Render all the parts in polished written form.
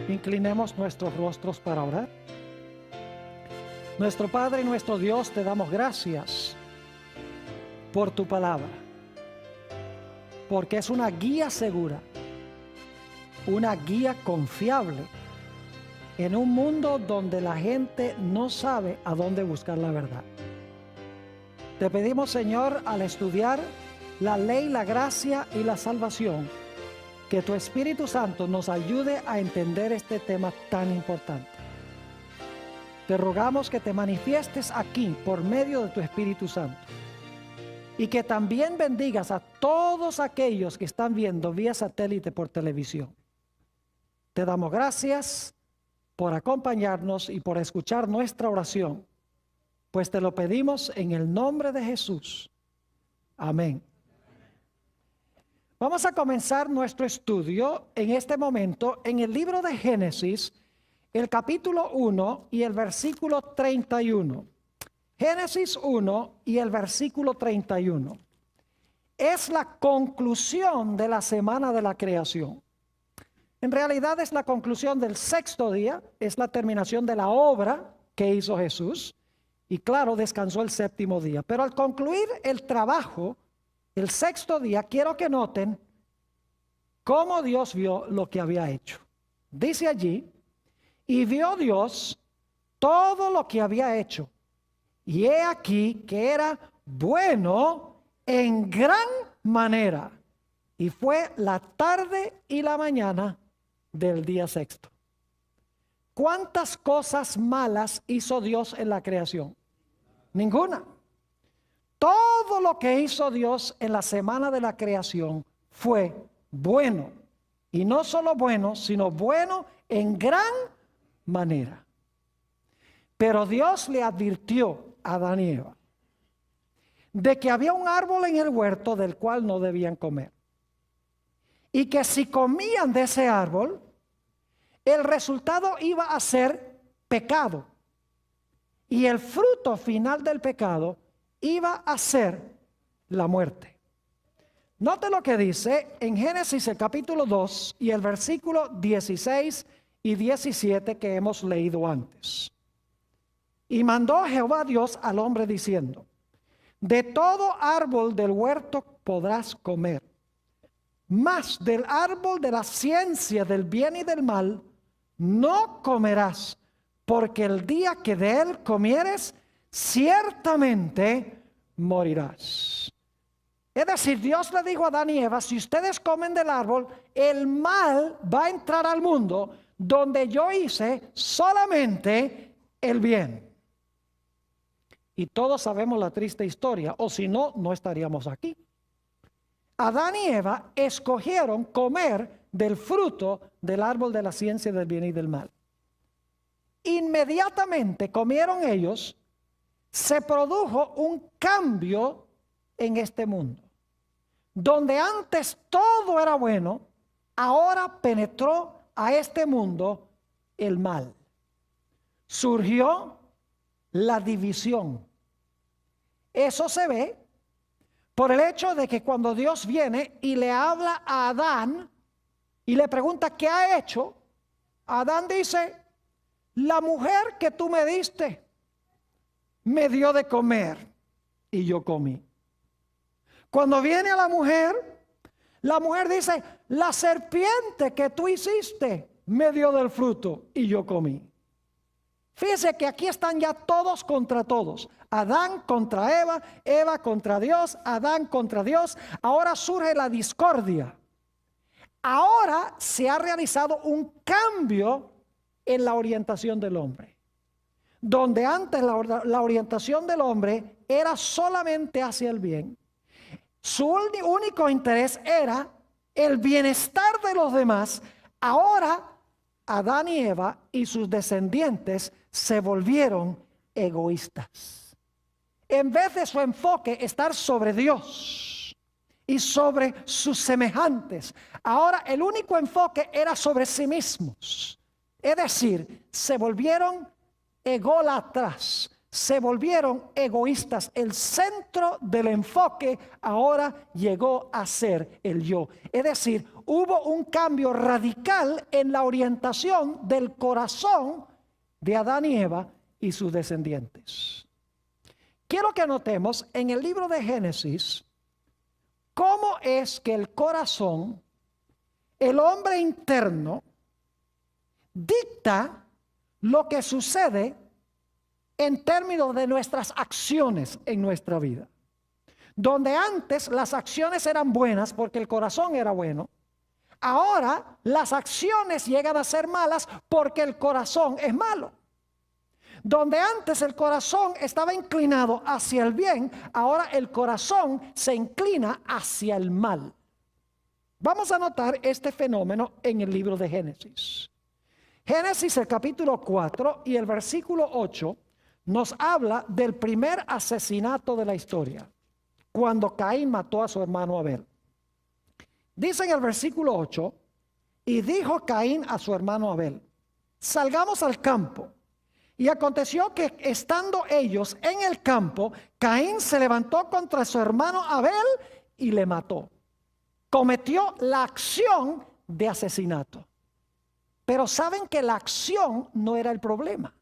Inclinemos nuestros rostros para orar. Nuestro Padre y nuestro Dios, te damos gracias por tu palabra, porque es una guía segura, una guía confiable en un mundo donde la gente no sabe a dónde buscar la verdad. Te pedimos, Señor, al estudiar la ley, la gracia y la salvación, que tu Espíritu Santo nos ayude a entender este tema tan importante. Te rogamos que te manifiestes aquí por medio de tu Espíritu Santo y que también bendigas a todos aquellos que están viendo vía satélite por televisión. Te damos gracias por acompañarnos y por escuchar nuestra oración, pues te lo pedimos en el nombre de Jesús. Amén. Vamos a comenzar nuestro estudio en este momento en el libro de Génesis, el capítulo 1 y el versículo 31. Génesis 1 y el versículo 31. Es la conclusión de la semana de la creación. En realidad es la conclusión del sexto día, es la terminación de la obra que hizo Jesús. Y claro, descansó el séptimo día. Pero al concluir el trabajo, el sexto día, quiero que noten cómo Dios vio lo que había hecho. Dice allí, y vio Dios todo lo que había hecho. Y he aquí que era bueno en gran manera. Y fue la tarde y la mañana del día sexto. ¿Cuántas cosas malas hizo Dios en la creación? Ninguna. Todo lo que hizo Dios en la semana de la creación fue bueno. Y no solo bueno, sino bueno en gran manera. Pero Dios le advirtió a Adán y Eva de que había un árbol en el huerto del cual no debían comer. Y que si comían de ese árbol, el resultado iba a ser pecado. Y el fruto final del pecado iba a ser la muerte. Note lo que dice en Génesis el capítulo 2 y el versículo 16 y 17 que hemos leído antes. Y mandó Jehová Dios al hombre diciendo, de todo árbol del huerto podrás comer, mas del árbol de la ciencia del bien y del mal no comerás, porque el día que de él comieres, ciertamente morirás. Es decir, Dios le dijo a Adán y Eva, si ustedes comen del árbol, el mal va a entrar al mundo donde yo hice solamente el bien. Y todos sabemos la triste historia, o si no, no estaríamos aquí. Adán y Eva escogieron comer del fruto del árbol de la ciencia del bien y del mal. Inmediatamente comieron ellos, se produjo un cambio en este mundo. Donde antes todo era bueno, ahora penetró a este mundo el mal. Surgió la división. Eso se ve por el hecho de que cuando Dios viene y le habla a Adán y le pregunta qué ha hecho, Adán dice, la mujer que tú me diste me dio de comer y yo comí. Cuando viene a la mujer dice, la serpiente que tú hiciste me dio del fruto y yo comí. Fíjese que aquí están ya todos contra todos. Adán contra Eva, Eva contra Dios, Adán contra Dios. Ahora surge la discordia. Ahora se ha realizado un cambio en la orientación del hombre. Donde antes la orientación del hombre era solamente hacia el bien. Su único interés era el bienestar de los demás. Ahora Adán y Eva y sus descendientes se volvieron egoístas. En vez de su enfoque estar sobre Dios y sobre sus semejantes, ahora el único enfoque era sobre sí mismos. Es decir, se volvieron ególatras, se volvieron egoístas. El centro del enfoque ahora llegó a ser el yo. Es decir, hubo un cambio radical en la orientación del corazón de Adán y Eva y sus descendientes. Quiero que notemos en el libro de Génesis cómo es que el corazón, el hombre interno, dicta lo que sucede en términos de nuestras acciones en nuestra vida. Donde antes las acciones eran buenas porque el corazón era bueno, ahora las acciones llegan a ser malas porque el corazón es malo. Donde antes el corazón estaba inclinado hacia el bien, ahora el corazón se inclina hacia el mal. Vamos a notar este fenómeno en el libro de Génesis. Génesis, el capítulo 4 y el versículo 8 nos habla del primer asesinato de la historia, cuando Caín mató a su hermano Abel. Dice en el versículo 8, y dijo Caín a su hermano Abel, salgamos al campo. Y aconteció que estando ellos en el campo, Caín se levantó contra su hermano Abel y le mató. Cometió la acción de asesinato. Pero saben que la acción no era el problema.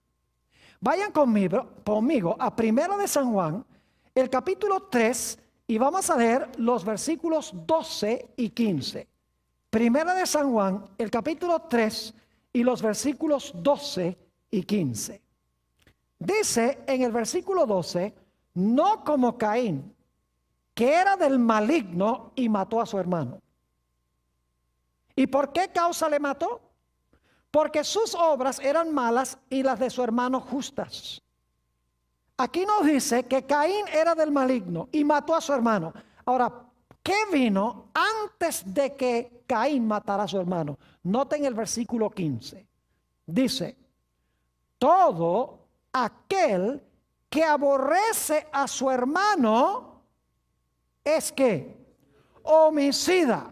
Vayan conmigo a 1 de San Juan, el capítulo 3, y vamos a leer los versículos 12 y 15. 1 de San Juan, el capítulo 3 y los versículos 12 y 15. Dice en el versículo 12, no como Caín, que era del maligno y mató a su hermano. ¿Y por qué causa le mató? Porque sus obras eran malas y las de su hermano justas. Aquí nos dice que Caín era del maligno y mató a su hermano. Ahora, ¿qué vino antes de que Caín matara a su hermano? Noten el versículo 15. Dice, todo aquel que aborrece a su hermano es que homicida.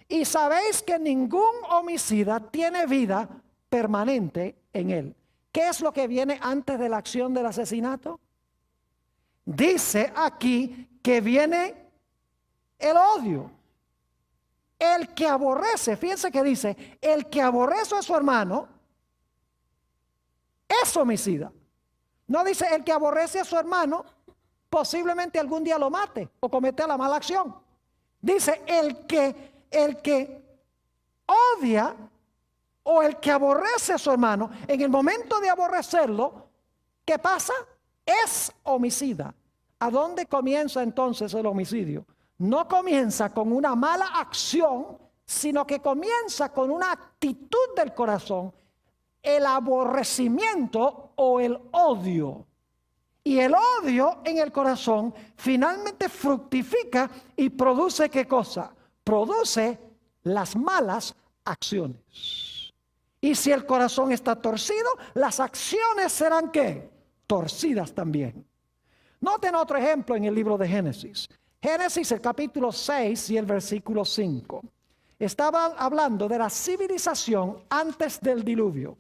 Y sabéis que ningún homicida tiene vida permanente en él. ¿Qué es lo que viene antes de la acción del asesinato? Dice aquí que viene el odio. El que aborrece, fíjense que dice, el que aborrece a su hermano es homicida. No dice el que aborrece a su hermano posiblemente algún día lo mate o cometa la mala acción. Dice el que odia o el que aborrece a su hermano, en el momento de aborrecerlo, ¿qué pasa? Es homicida. ¿A dónde comienza entonces el homicidio? No comienza con una mala acción, sino que comienza con una actitud del corazón, el aborrecimiento o el odio. Y el odio en el corazón finalmente fructifica y produce ¿qué cosa? Produce las malas acciones. Y si el corazón está torcido, las acciones serán ¿qué? Torcidas también. Noten otro ejemplo en el libro de Génesis. Génesis, el capítulo 6 y el versículo 5. Estaban hablando de la civilización antes del diluvio.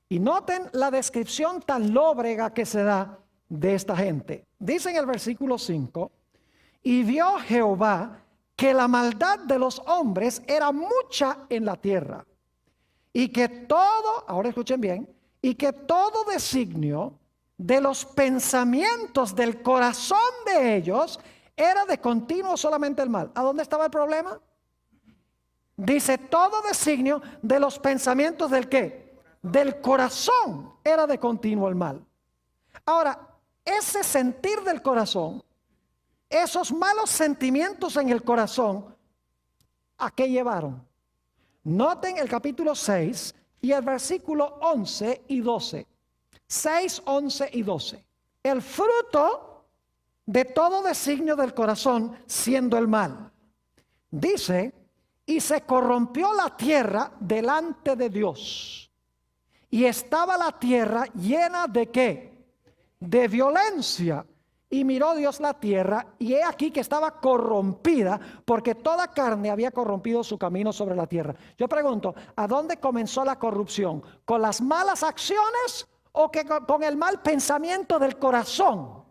Y noten la descripción tan lóbrega que se da de esta gente. Dice en el versículo 5, y vio Jehová que la maldad de los hombres era mucha en la tierra. Y que todo, ahora escuchen bien, y que todo designio de los pensamientos del corazón de ellos era de continuo solamente el mal. ¿A dónde estaba el problema? Dice, todo designio de los pensamientos del ¿qué? Del corazón era de continuo el mal. Ahora, ese sentir del corazón, esos malos sentimientos en el corazón, ¿a qué llevaron? Noten el capítulo 6 y el versículo 11 y 12. 6, 11 y 12. El fruto de todo designio del corazón siendo el mal. Dice, y se corrompió la tierra delante de Dios. Y estaba la tierra llena de ¿qué? De violencia. Y miró Dios la tierra, y he aquí que estaba corrompida, porque toda carne había corrompido su camino sobre la tierra. Yo pregunto, ¿a dónde comenzó la corrupción? ¿Con las malas acciones o que con el mal pensamiento del corazón.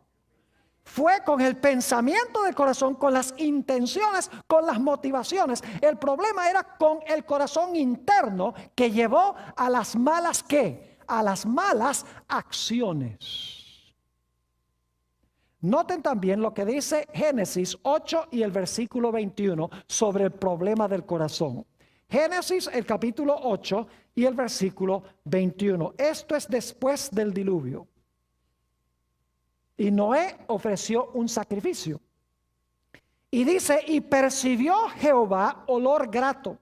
Fue con el pensamiento del corazón, con las intenciones, con las motivaciones. El problema era con el corazón interno que llevó a las malas ¿qué? A las malas acciones. Noten también lo que dice Génesis 8 y el versículo 21 sobre el problema del corazón. Génesis el capítulo 8 y el versículo 21. Esto es después del diluvio. Y Noé ofreció un sacrificio. Y dice, y percibió Jehová olor grato.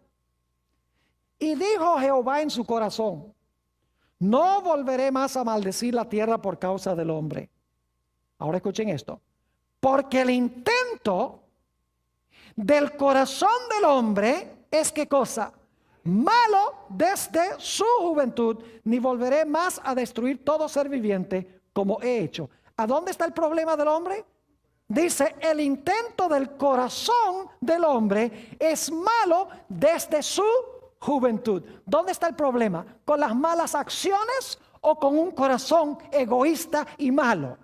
Y dijo Jehová en su corazón, no volveré más a maldecir la tierra por causa del hombre. Ahora escuchen esto. Porque el intento del corazón del hombre es ¿qué cosa? Malo desde su juventud, ni volveré más a destruir todo ser viviente como he hecho. ¿A dónde está el problema del hombre? Dice, el intento del corazón del hombre es malo desde su juventud. ¿Dónde está el problema? ¿Con las malas acciones o con un corazón egoísta y malo?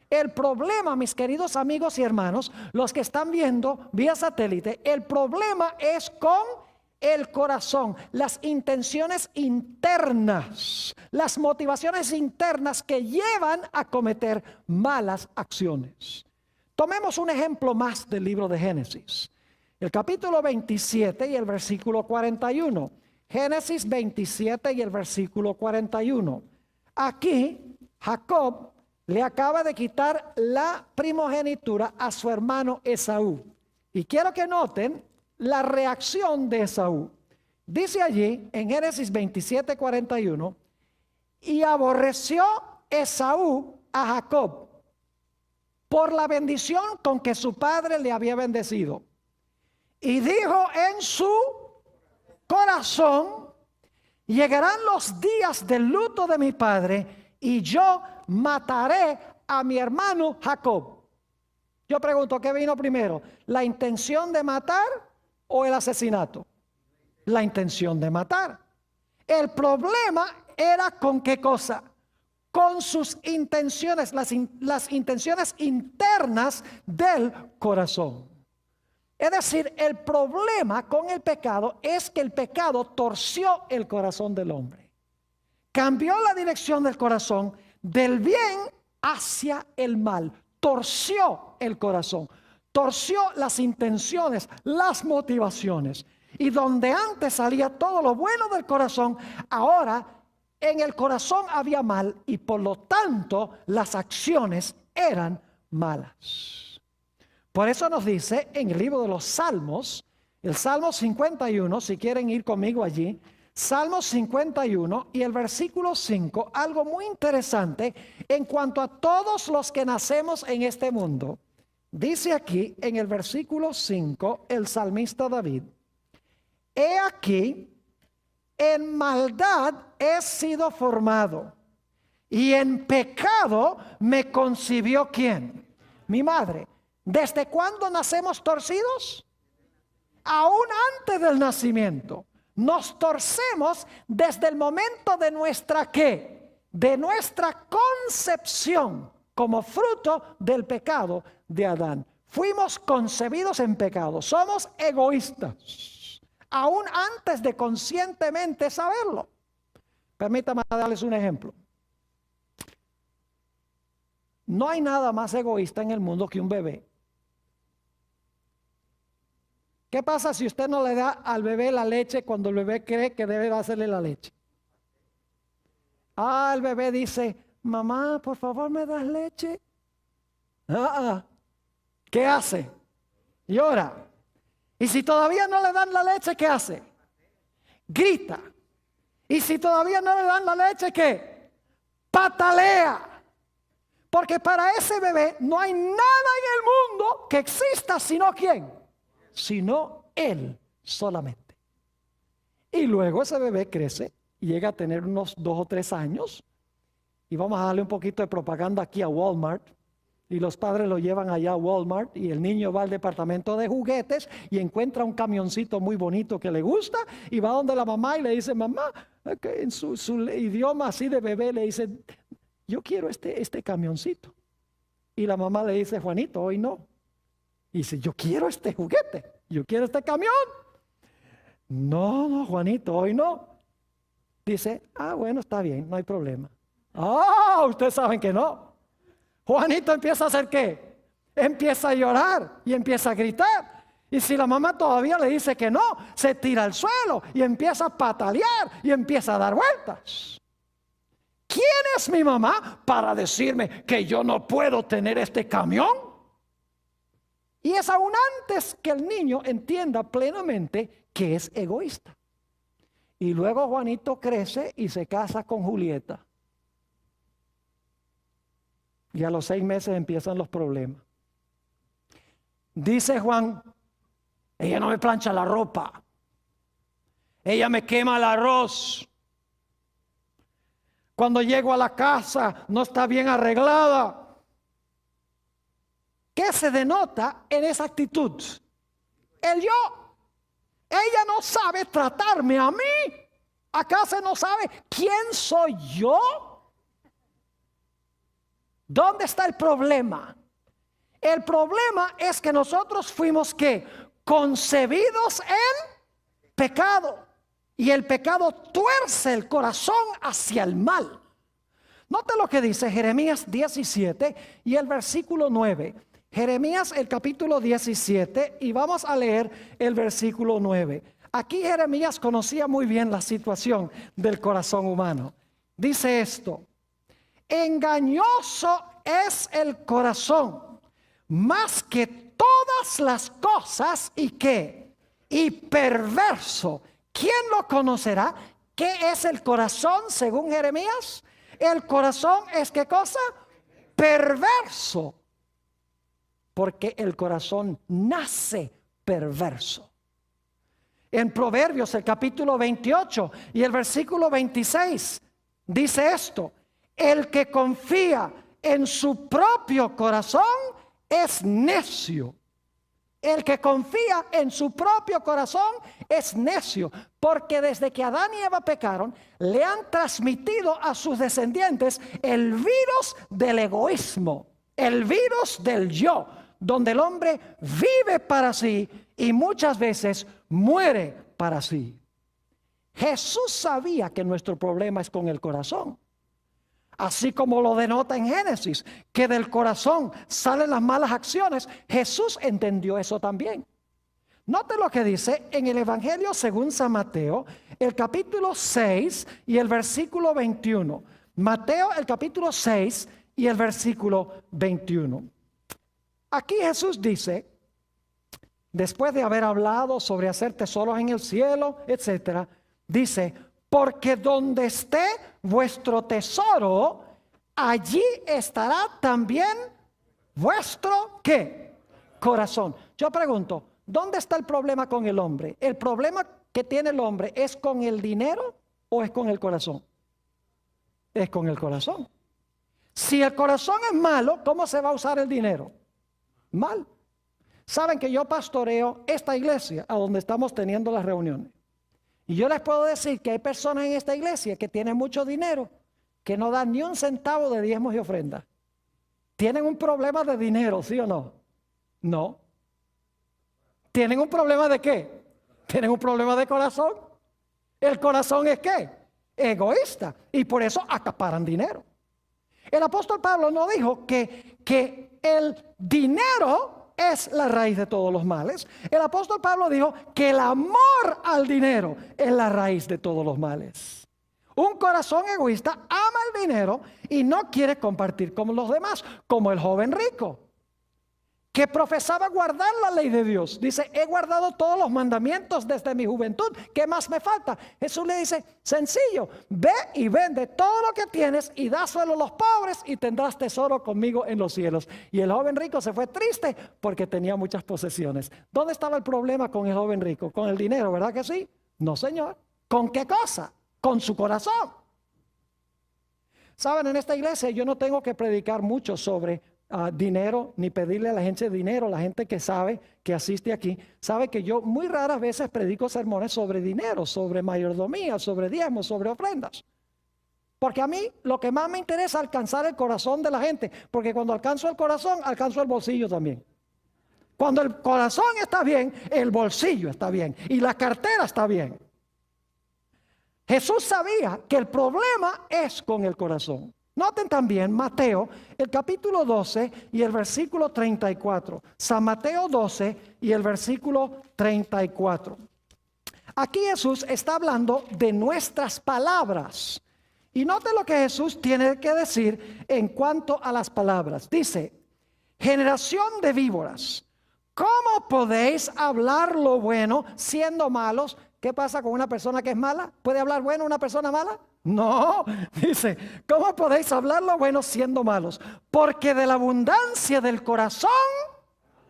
El problema, mis queridos amigos y hermanos, los que están viendo vía satélite, el problema es con el corazón, las intenciones internas, las motivaciones internas que llevan a cometer malas acciones. Tomemos un ejemplo más del libro de Génesis. El capítulo 27 y el versículo 41. Génesis 27 y el versículo 41. Aquí Jacob le acaba de quitar la primogenitura a su hermano Esaú. Y quiero que noten la reacción de Esaú. Dice allí en Génesis 27, 41, y aborreció Esaú a Jacob por la bendición con que su padre le había bendecido. Y dijo en su corazón, llegarán los días del luto de mi padre y yo mataré a mi hermano Jacob. Yo pregunto, ¿qué vino primero? ¿La intención de matar o el asesinato? La intención de matar. El problema era con qué cosa? Con sus intenciones, las intenciones internas del corazón. Es decir, el problema con el pecado es que el pecado torció el corazón del hombre. Cambió la dirección del corazón del bien hacia el mal. Torció el corazón. Torció las intenciones, las motivaciones. Y donde antes salía todo lo bueno del corazón, ahora en el corazón había mal y por lo tanto las acciones eran malas. Por eso nos dice en el libro de los Salmos, el Salmo 51, si quieren ir conmigo allí, Salmo 51 y el versículo 5, algo muy interesante en cuanto a todos los que nacemos en este mundo. Dice aquí en el versículo 5 el salmista David, he aquí, en maldad he sido formado y en pecado me concibió ¿quién? Mi madre. ¿Desde cuándo nacemos torcidos? Aún antes del nacimiento. Nos torcemos desde el momento de nuestra ¿qué? De nuestra concepción como fruto del pecado de Adán. Fuimos concebidos en pecado. Somos egoístas. Aún antes de conscientemente saberlo. Permítame darles un ejemplo. No hay nada más egoísta en el mundo que un bebé. ¿Qué pasa si usted no le da al bebé la leche cuando el bebé cree que debe darle la leche? El bebé dice, mamá, por favor, ¿me das leche? ¿Qué hace? Llora. Y si todavía no le dan la leche, ¿qué hace? Grita. Y si todavía no le dan la leche, ¿qué? Patalea. Porque para ese bebé no hay nada en el mundo que exista sino ¿quién? Sino él solamente. Y luego ese bebé crece y llega a tener unos 2 o 3 años. Y vamos a darle un poquito de propaganda aquí a Walmart. Y los padres lo llevan allá a Walmart y el niño va al departamento de juguetes y encuentra un camioncito muy bonito que le gusta y va donde la mamá y le dice, mamá, en su idioma así de bebé le dice, yo quiero este camioncito. Y la mamá le dice, Juanito, hoy no. Y dice, yo quiero este juguete, yo quiero este camión. No, Juanito, hoy no. Dice, bueno, está bien, no hay problema. Ustedes saben que no. Juanito empieza a hacer ¿qué? Empieza a llorar y empieza a gritar. Y si la mamá todavía le dice que no, se tira al suelo y empieza a patalear y empieza a dar vueltas. ¿Quién es mi mamá para decirme que yo no puedo tener este camión? Y es aún antes que el niño entienda plenamente que es egoísta. Y luego Juanito crece y se casa con Julieta. Y a los 6 meses empiezan los problemas. Dice Juan, ella no me plancha la ropa. Ella me quema el arroz. Cuando llego a la casa no está bien arreglada. ¿Qué se denota en esa actitud? El yo. Ella no sabe tratarme a mí. ¿Acaso no sabe quién soy yo? ¿Dónde está el problema? El problema es que nosotros fuimos ¿qué? Concebidos en pecado. Y el pecado tuerce el corazón hacia el mal. Note lo que dice Jeremías 17 y el versículo 9. Jeremías el capítulo 17 y vamos a leer el versículo 9. Aquí Jeremías conocía muy bien la situación del corazón humano. Dice esto: engañoso es el corazón, más que todas las cosas, ¿y qué? Y perverso. ¿Quién lo conocerá? ¿Qué es el corazón según Jeremías? El corazón es ¿qué cosa? Perverso. Porque el corazón nace perverso. En Proverbios el capítulo 28 y el versículo 26 dice esto: el que confía en su propio corazón es necio. El que confía en su propio corazón es necio, porque desde que Adán y Eva pecaron, le han transmitido a sus descendientes el virus del egoísmo, el virus del yo, donde el hombre vive para sí y muchas veces muere para sí. Jesús sabía que nuestro problema es con el corazón. Así como lo denota en Génesis, que del corazón salen las malas acciones, Jesús entendió eso también. Note lo que dice en el Evangelio según San Mateo, el capítulo 6 y el versículo 21. Mateo, el capítulo 6 y el versículo 21. Aquí Jesús dice, después de haber hablado sobre hacer tesoros en el cielo, etcétera, dice: porque donde esté vuestro tesoro, allí estará también vuestro ¿qué? Corazón. Yo pregunto, ¿dónde está el problema con el hombre? ¿El problema que tiene el hombre es con el dinero o es con el corazón? Es con el corazón. Si el corazón es malo, ¿cómo se va a usar el dinero? Mal. Saben que yo pastoreo esta iglesia a donde estamos teniendo las reuniones. Y yo les puedo decir que hay personas en esta iglesia que tienen mucho dinero, que no dan ni un centavo de diezmos y ofrendas. ¿Tienen un problema de dinero, sí o no? No. ¿Tienen un problema de qué? ¿Tienen un problema de corazón? ¿El corazón es qué? Egoísta. Y por eso acaparan dinero. El apóstol Pablo no dijo que el dinero es la raíz de todos los males. El apóstol Pablo dijo que el amor al dinero es la raíz de todos los males. Un corazón egoísta ama el dinero y no quiere compartir con los demás, como el joven rico, que profesaba guardar la ley de Dios. Dice: he guardado todos los mandamientos desde mi juventud. ¿Qué más me falta? Jesús le dice: sencillo, ve y vende todo lo que tienes y dáselo a los pobres y tendrás tesoro conmigo en los cielos. Y el joven rico se fue triste porque tenía muchas posesiones. ¿Dónde estaba el problema con el joven rico? Con el dinero, ¿verdad que sí? No, señor. ¿Con qué cosa? Con su corazón. Saben, en esta iglesia yo no tengo que predicar mucho sobre dinero, ni pedirle a la gente dinero. La gente que sabe, que asiste aquí, sabe que yo muy raras veces predico sermones sobre dinero, sobre mayordomía, sobre diezmos, sobre ofrendas. Porque a mí lo que más me interesa es alcanzar el corazón de la gente. Porque cuando alcanzo el corazón, alcanzo el bolsillo también. Cuando el corazón está bien, el bolsillo está bien. Y la cartera está bien. Jesús sabía que el problema es con el corazón. Noten también Mateo, el capítulo 12 y el versículo 34. San Mateo 12 y el versículo 34. Aquí Jesús está hablando de nuestras palabras. Y noten lo que Jesús tiene que decir en cuanto a las palabras. Dice, generación de víboras, ¿cómo podéis hablar lo bueno siendo malos? ¿Qué pasa con una persona que es mala? ¿Puede hablar bueno una persona mala? No, dice, ¿cómo podéis hablar lo bueno siendo malos? Porque de la abundancia del corazón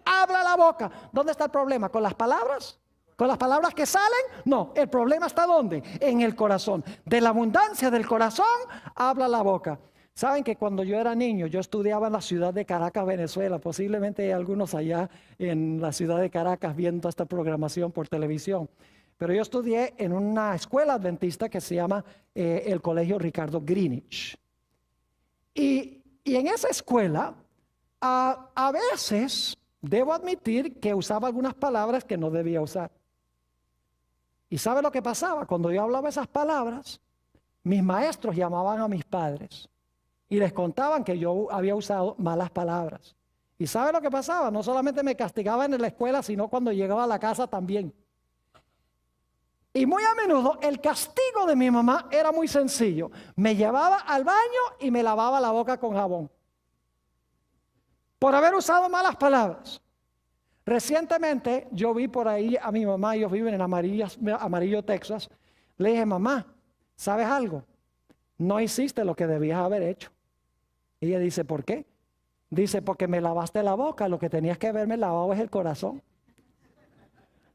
habla la boca. ¿Dónde está el problema? ¿Con las palabras? ¿Con las palabras que salen? No, el problema está ¿dónde? En el corazón. De la abundancia del corazón habla la boca. Saben que cuando yo era niño, yo estudiaba en la ciudad de Caracas, Venezuela. Posiblemente hay algunos allá en la ciudad de Caracas viendo esta programación por televisión. Pero yo estudié en una escuela adventista que se llama el Colegio Ricardo Greenwich. Y en esa escuela, a veces, debo admitir que usaba algunas palabras que no debía usar. ¿Y sabe lo que pasaba? Cuando yo hablaba esas palabras, mis maestros llamaban a mis padres y les contaban que yo había usado malas palabras. ¿Y sabe lo que pasaba? No solamente me castigaban en la escuela, sino cuando llegaba a la casa también. Y muy a menudo el castigo de mi mamá era muy sencillo. Me llevaba al baño y me lavaba la boca con jabón. Por haber usado malas palabras. Recientemente yo vi por ahí a mi mamá, ellos viven en Amarillo, Texas. Le dije, mamá, ¿sabes algo? No hiciste lo que debías haber hecho. Y ella dice, ¿por qué? Dice, porque me lavaste la boca, lo que tenías que haberme lavado es el corazón.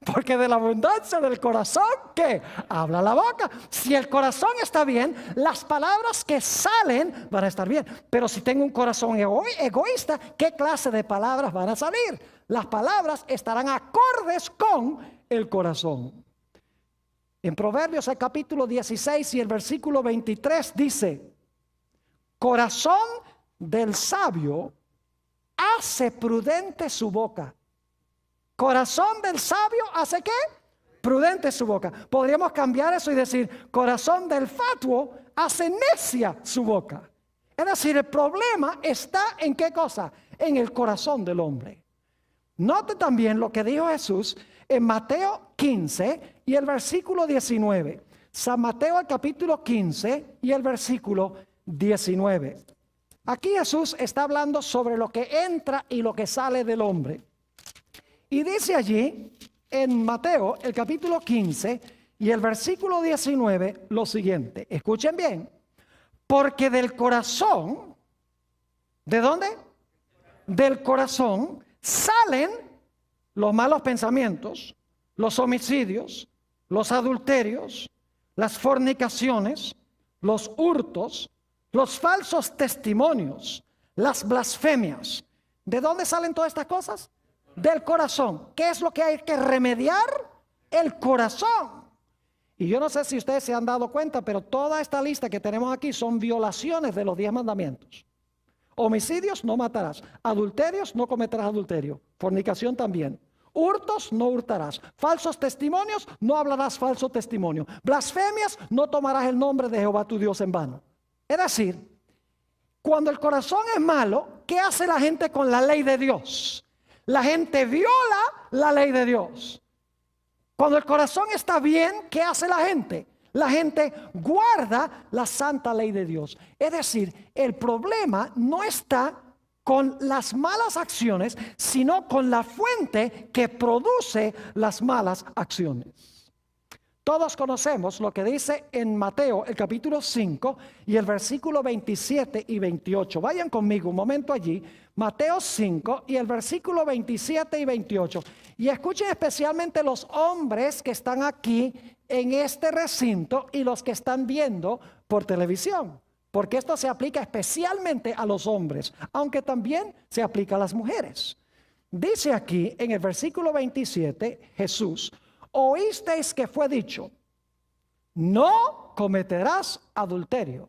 Porque de la abundancia del corazón, ¿qué? Habla la boca. Si el corazón está bien, las palabras que salen van a estar bien. Pero si tengo un corazón egoísta, ¿qué clase de palabras van a salir? Las palabras estarán acordes con el corazón. En Proverbios, el capítulo 16 y el versículo 23 dice, corazón del sabio hace prudente su boca. Corazón del sabio hace ¿qué? Prudente su boca. Podríamos cambiar eso y decir, corazón del fatuo hace necia su boca. Es decir, el problema está en ¿qué cosa? En el corazón del hombre. Note también lo que dijo Jesús en Mateo 15 y el versículo 19. San Mateo el capítulo 15 y el versículo 19. Aquí Jesús está hablando sobre lo que entra y lo que sale del hombre. Y dice allí, en Mateo, el capítulo 15 y el versículo 19, lo siguiente. Escuchen bien. Porque del corazón, ¿de dónde? Del corazón salen los malos pensamientos, los homicidios, los adulterios, las fornicaciones, los hurtos, los falsos testimonios, las blasfemias. ¿De dónde salen todas estas cosas? Del corazón. ¿Qué es lo que hay que remediar? El corazón. Y yo no sé si ustedes se han dado cuenta, pero toda esta lista que tenemos aquí son violaciones de los 10 mandamientos. Homicidios, no matarás. Adulterios, no cometerás adulterio. Fornicación también. Hurtos, no hurtarás. Falsos testimonios, no hablarás falso testimonio. Blasfemias, no tomarás el nombre de Jehová tu Dios en vano. Es decir, cuando el corazón es malo, ¿qué hace la gente con la ley de Dios? La gente viola la ley de Dios. Cuando el corazón está bien, ¿qué hace la gente? La gente guarda la santa ley de Dios. Es decir, el problema no está con las malas acciones, sino con la fuente que produce las malas acciones. Todos conocemos lo que dice en Mateo, el capítulo 5 y el versículo 27 y 28. Vayan conmigo un momento allí. Mateo 5 y el versículo 27 y 28. Y escuchen especialmente los hombres que están aquí en este recinto y los que están viendo por televisión. Porque esto se aplica especialmente a los hombres, aunque también se aplica a las mujeres. Dice aquí en el versículo 27, Jesús, oísteis que fue dicho, no cometerás adulterio.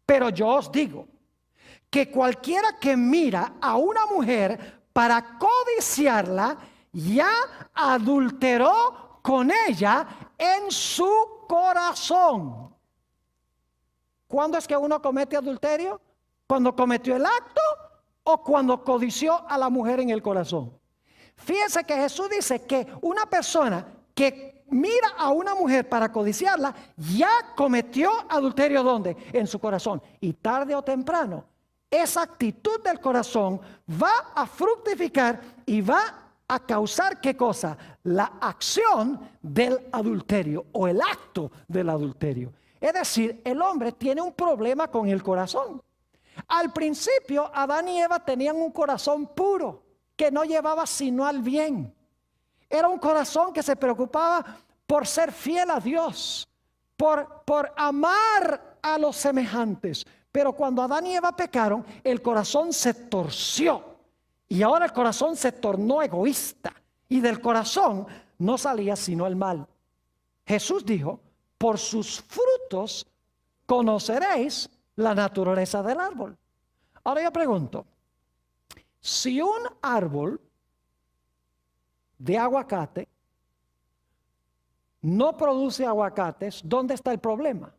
Pero yo os digo que cualquiera que mira a una mujer para codiciarla, ya adulteró con ella en su corazón. ¿Cuándo es que uno comete adulterio? ¿Cuando cometió el acto o cuando codició a la mujer en el corazón? Fíjense que Jesús dice que una persona que mira a una mujer para codiciarla, ya cometió adulterio ¿dónde? En su corazón. Y tarde o temprano, esa actitud del corazón va a fructificar y va a causar ¿qué cosa? La acción del adulterio o el acto del adulterio. Es decir, el hombre tiene un problema con el corazón. Al principio, Adán y Eva tenían un corazón puro que no llevaba sino al bien. Era un corazón que se preocupaba por ser fiel a Dios, por amar a los semejantes. Pero cuando Adán y Eva pecaron, el corazón se torció. Y ahora el corazón se tornó egoísta. Y del corazón no salía sino el mal. Jesús dijo, por sus frutos conoceréis la naturaleza del árbol. Ahora yo pregunto, si un árbol de aguacate no produce aguacates, ¿dónde está el problema?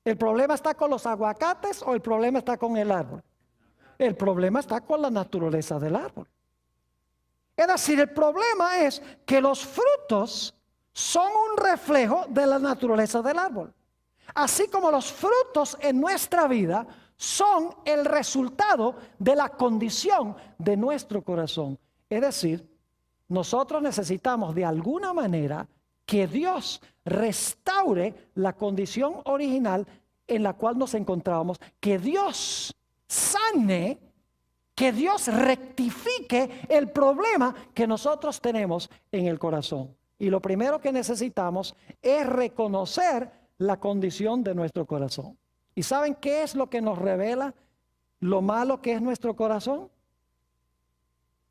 ¿El problema está con los aguacates o el problema está con el árbol? El problema está con la naturaleza del árbol. Es decir, el problema es que los frutos son un reflejo de la naturaleza del árbol. Así como los frutos en nuestra vida son el resultado de la condición de nuestro corazón. Es decir, nosotros necesitamos de alguna manera que Dios restaure la condición original en la cual nos encontrábamos, que Dios sane, que Dios rectifique el problema que nosotros tenemos en el corazón. Y lo primero que necesitamos es reconocer la condición de nuestro corazón. ¿Y saben qué es lo que nos revela lo malo que es nuestro corazón?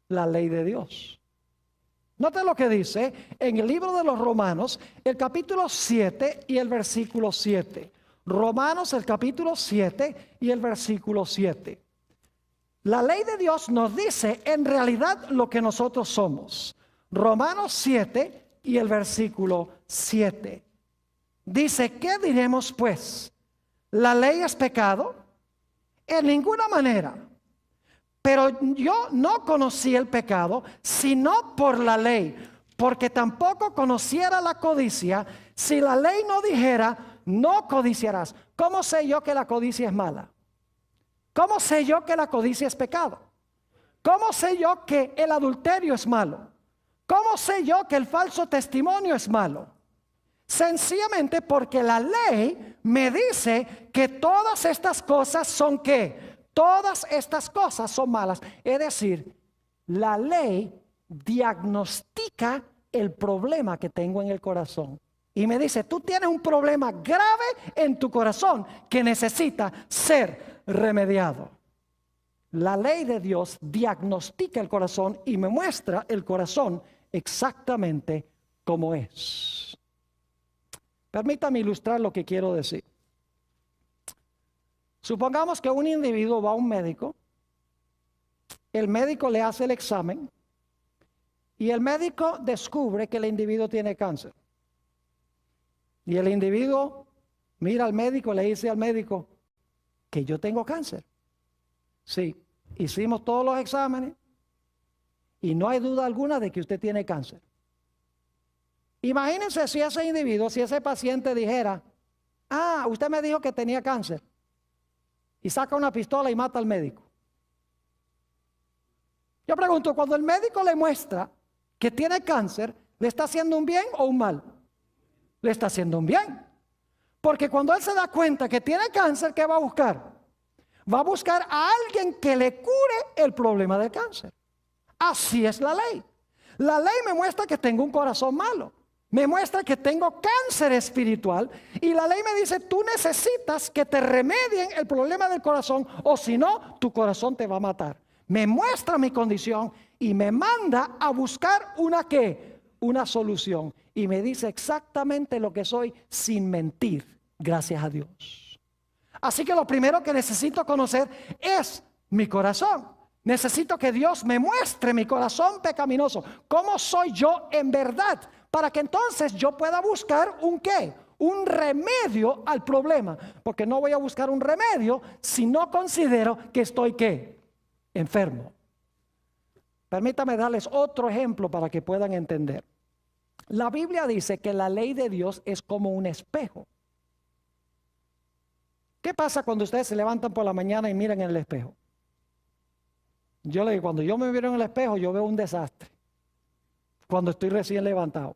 La ley de Dios. Noten lo que dice en el libro de los Romanos, el capítulo 7 y el versículo 7. Romanos, el capítulo 7 y el versículo 7. La ley de Dios nos dice en realidad lo que nosotros somos. Romanos 7 y el versículo 7. Dice, ¿qué diremos pues? ¿La ley es pecado? En ninguna manera. Pero yo no conocí el pecado, sino por la ley, porque tampoco conociera la codicia, si la ley no dijera, no codiciarás. ¿Cómo sé yo que la codicia es mala? ¿Cómo sé yo que la codicia es pecado? ¿Cómo sé yo que el adulterio es malo? ¿Cómo sé yo que el falso testimonio es malo? Sencillamente porque la ley me dice que todas estas cosas son ¿qué? Todas estas cosas son malas. Es decir, la ley diagnostica el problema que tengo en el corazón. Y me dice, tú tienes un problema grave en tu corazón que necesita ser remediado. La ley de Dios diagnostica el corazón y me muestra el corazón exactamente como es. Permítame ilustrar lo que quiero decir. Supongamos que un individuo va a un médico, el médico le hace el examen y el médico descubre que el individuo tiene cáncer. Y el individuo mira al médico y le dice al médico que yo tengo cáncer. Sí, hicimos todos los exámenes y no hay duda alguna de que usted tiene cáncer. Imagínense si ese individuo, si ese paciente dijera, usted me dijo que tenía cáncer. Y saca una pistola y mata al médico. Yo pregunto, cuando el médico le muestra que tiene cáncer, ¿le está haciendo un bien o un mal? Le está haciendo un bien. Porque cuando él se da cuenta que tiene cáncer, ¿qué va a buscar? Va a buscar a alguien que le cure el problema del cáncer. Así es la ley. La ley me muestra que tengo un corazón malo. Me muestra que tengo cáncer espiritual y la ley me dice, tú necesitas que te remedien el problema del corazón o si no, tu corazón te va a matar. Me muestra mi condición y me manda a buscar una ¿qué? Una solución. Y me dice exactamente lo que soy sin mentir, gracias a Dios. Así que lo primero que necesito conocer es mi corazón. Necesito que Dios me muestre mi corazón pecaminoso. ¿Cómo soy yo en verdad? Para que entonces yo pueda buscar un ¿qué? Un remedio al problema. Porque no voy a buscar un remedio si no considero que estoy ¿qué? Enfermo. Permítame darles otro ejemplo para que puedan entender. La Biblia dice que la ley de Dios es como un espejo. ¿Qué pasa cuando ustedes se levantan por la mañana y miran en el espejo? Yo le digo, cuando yo me miro en el espejo, yo veo un desastre. Cuando estoy recién levantado.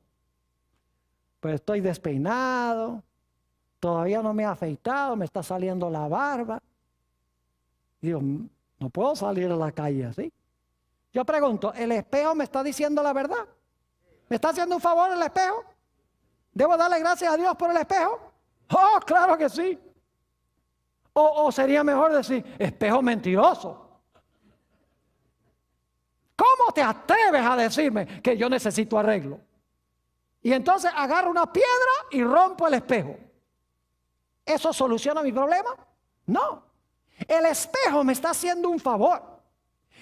Pues estoy despeinado, todavía no me he afeitado, me está saliendo la barba. Digo, no puedo salir a la calle así. Yo pregunto, ¿el espejo me está diciendo la verdad? ¿Me está haciendo un favor el espejo? ¿Debo darle gracias a Dios por el espejo? Oh, claro que sí. O sería mejor decir, espejo mentiroso. ¿Cómo te atreves a decirme que yo necesito arreglo? Y entonces agarro una piedra y rompo el espejo. ¿Eso soluciona mi problema? No. El espejo me está haciendo un favor.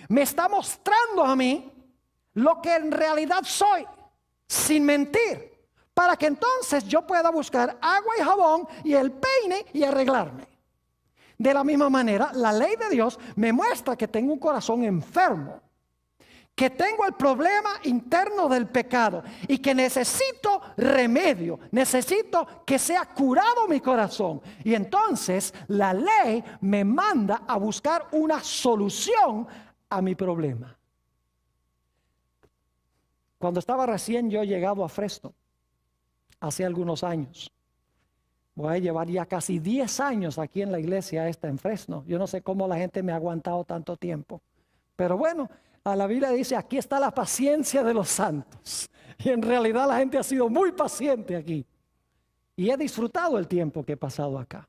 Me está mostrando a mí lo que en realidad soy, sin mentir, para que entonces yo pueda buscar agua y jabón y el peine y arreglarme. De la misma manera, la ley de Dios me muestra que tengo un corazón enfermo, que tengo el problema interno del pecado y que necesito remedio, necesito que sea curado mi corazón. Y entonces la ley me manda a buscar una solución a mi problema. Cuando estaba recién yo llegado a Fresno, hace algunos años, voy a llevar ya casi 10 años aquí en la iglesia esta en Fresno. Yo no sé cómo la gente me ha aguantado tanto tiempo, pero bueno, a la Biblia dice, aquí está la paciencia de los santos. Y en realidad la gente ha sido muy paciente aquí. Y he disfrutado el tiempo que he pasado acá.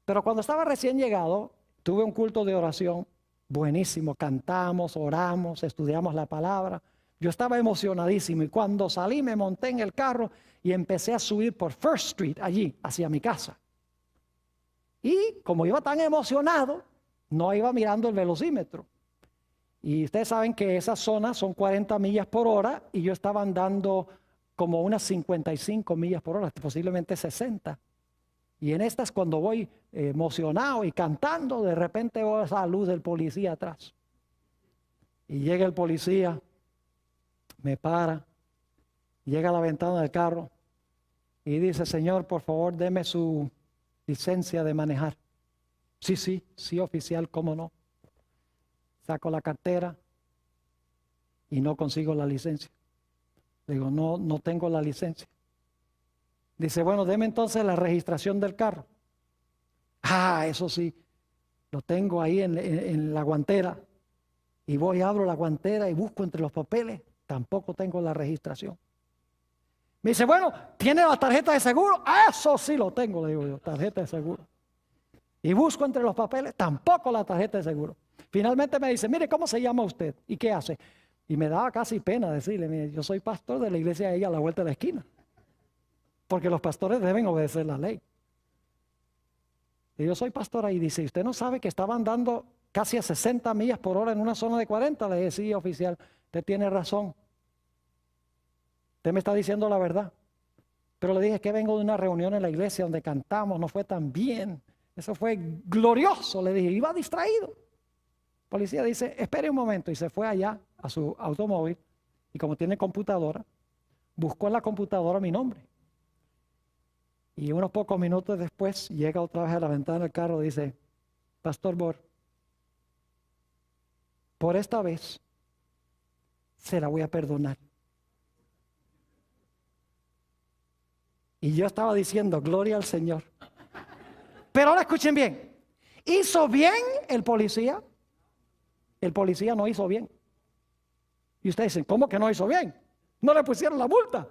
Pero cuando estaba recién llegado, tuve un culto de oración buenísimo. Cantamos, oramos, estudiamos la palabra. Yo estaba emocionadísimo y cuando salí me monté en el carro y empecé a subir por First Street allí, hacia mi casa. Y como iba tan emocionado, no iba mirando el velocímetro. Y ustedes saben que esas zonas son 40 millas por hora y yo estaba andando como unas 55 millas por hora, posiblemente 60. Y en estas cuando voy emocionado y cantando, de repente veo esa luz del policía atrás. Y llega el policía, me para, llega a la ventana del carro y dice, señor, por favor, deme su licencia de manejar. Sí, oficial, cómo no. Saco la cartera y no consigo la licencia. Le digo, no tengo la licencia. Dice, bueno, deme entonces la registración del carro. Eso sí, lo tengo ahí en la guantera. Y voy, abro la guantera y busco entre los papeles. Tampoco tengo la registración. Me dice, bueno, ¿tiene la tarjeta de seguro? Eso sí lo tengo, le digo yo, tarjeta de seguro. Y busco entre los papeles, tampoco la tarjeta de seguro. Finalmente me dice, mire, ¿cómo se llama usted? ¿Y qué hace? Y me daba casi pena decirle, mire, yo soy pastor de la iglesia de ella a la vuelta de la esquina. Porque los pastores deben obedecer la ley. Y yo soy pastor ahí. Dice, ¿usted no sabe que estaban dando casi a 60 millas por hora en una zona de 40? Le dije, sí, oficial, usted tiene razón. Usted me está diciendo la verdad. Pero le dije que vengo de una reunión en la iglesia donde cantamos, no fue tan bien. Eso fue glorioso, le dije, iba distraído. El policía dice, espere un momento, y se fue allá a su automóvil, y como tiene computadora, buscó en la computadora mi nombre. Y unos pocos minutos después, llega otra vez a la ventana del carro y dice, Pastor Bor, por esta vez, se la voy a perdonar. Y yo estaba diciendo, gloria al Señor. Pero ahora escuchen bien, ¿hizo bien el policía? El policía no hizo bien. Y ustedes dicen, ¿cómo que no hizo bien? No le pusieron la multa.